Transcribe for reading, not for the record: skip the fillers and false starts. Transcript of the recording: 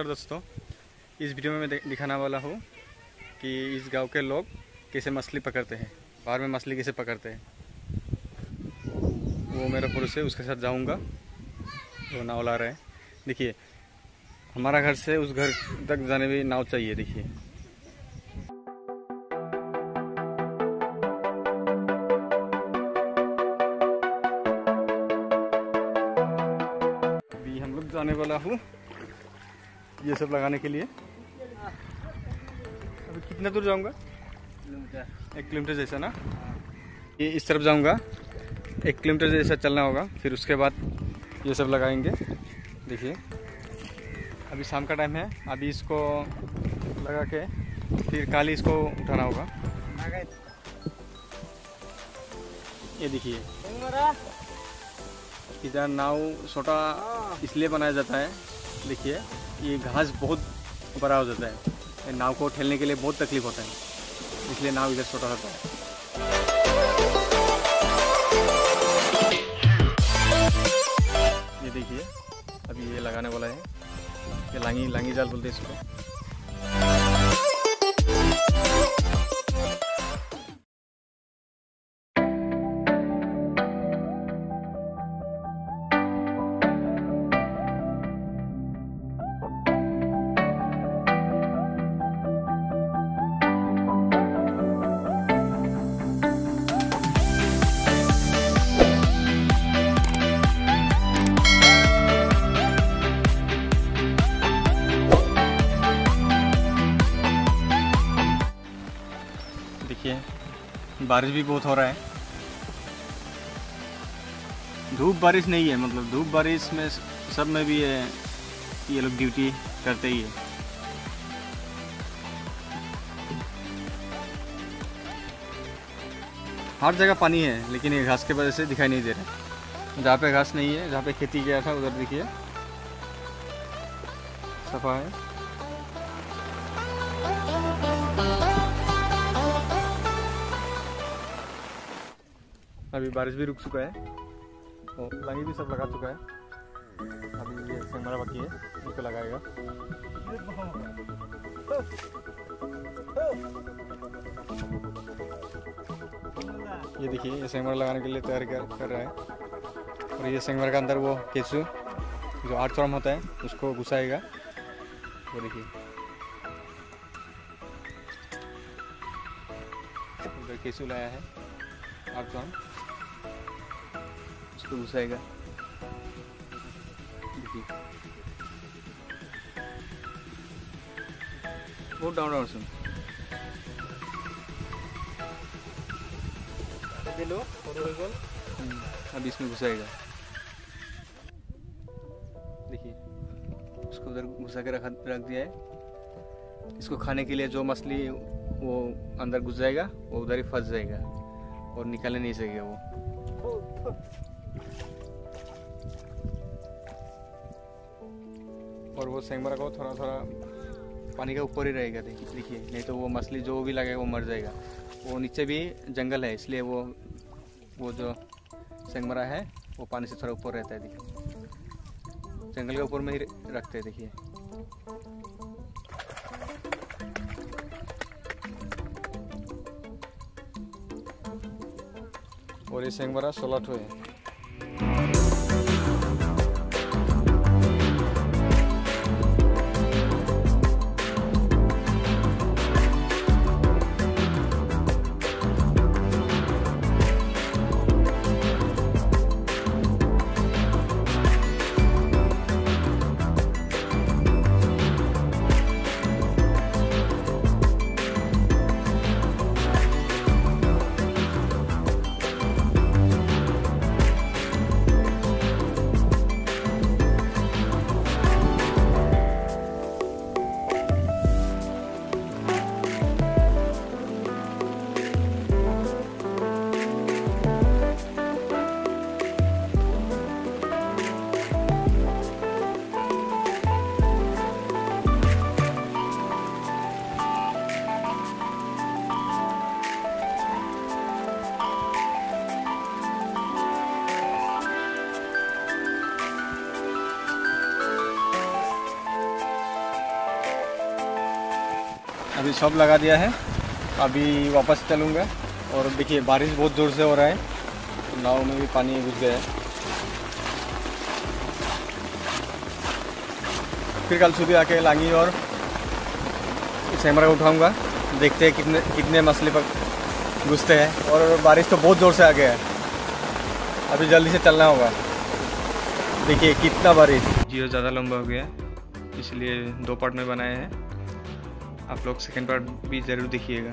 नमस्कार दोस्तों, इस वीडियो में मैं दिखाने वाला हूँ कि इस गांव के लोग कैसे मछली पकड़ते हैं, बाहर में मछली कैसे पकड़ते हैं। वो मेरा पुरुष है, उसके साथ जाऊँगा। वो नाव ला रहे हैं। देखिए, हमारा घर से उस घर तक जाने में नाव चाहिए। देखिए अभी हम लोग जाने वाला हूँ ये सब लगाने के लिए। अभी कितना दूर जाऊंगा? 1 किलोमीटर जैसा ना। ये इस तरफ जाऊंगा, 1 किलोमीटर जैसा चलना होगा, फिर उसके बाद ये सब लगाएंगे। देखिए अभी शाम का टाइम है, अभी इसको लगा के फिर काली इसको उठाना होगा। ये देखिए इधर नाव छोटा इसलिए बनाया जाता है। देखिए ये घास बहुत बड़ा हो जाता है, नाव को ठेलने के लिए बहुत तकलीफ होता है, इसलिए नाव इधर छोटा होता है। ये देखिए अभी ये लगाने वाला है, ये लांगी जाल बोलते हैं इसको। देखिए बारिश भी बहुत हो रहा है। धूप बारिश नहीं है, मतलब धूप बारिश में सब में भी ये लोग ड्यूटी करते ही है। हर जगह पानी है, लेकिन ये घास के वजह से दिखाई नहीं दे रहा। जहाँ पे घास नहीं है, जहाँ पे खेती किया था, उधर देखिए सफा है। अभी बारिश भी रुक चुका है और लांगी भी सब लगा चुका है। अभी ये सेंगमारा बाकी है, इसको लगाएगा। ये देखिए ये सेंगमारा लगाने के लिए तैयार कर रहा है। और ये सेंगमारा के अंदर वो केचू जो 8 चौरम होता है उसको घुसाएगा। वो देखिए उधर केचू लाया है 8 चौरम, उसको घुसाएगा। देखिए बहुत डाउन सुन अभी इसमें घुसाएगा। देखिए उसको उधर घुसा के रख दिया है। इसको खाने के लिए जो मछली वो अंदर घुस जाएगा, वो उधर ही फंस जाएगा और निकालने नहीं सकेगा वो। और वो सेंगमारा को थोड़ा थोड़ा पानी के ऊपर ही रहेगा। देखिए नहीं तो वो मछली जो भी लगेगा वो मर जाएगा। वो नीचे भी जंगल है, इसलिए वो जो सेंगमारा है वो पानी से थोड़ा ऊपर रहता है। देखिए जंगल के ऊपर में ही रखते हैं। देखिए और ये सेंगमारा 16 ठो है। अभी सब लगा दिया है, अभी वापस चलूँगा। और देखिए बारिश बहुत ज़ोर से हो रहा है, नाव में भी पानी घुस गया है। फिर कल सुबह आके लांगी और कैमरा उठाऊँगा, देखते हैं कितने मछली पर घुसते हैं। और बारिश तो बहुत ज़ोर से आ गया है, अभी जल्दी से चलना होगा। देखिए कितना बारिश। वीडियो ज़्यादा लंबा हो गया इसलिए 2 पार्ट में बनाए हैं, आप लोग सेकेंड पार्ट भी ज़रूर देखिएगा।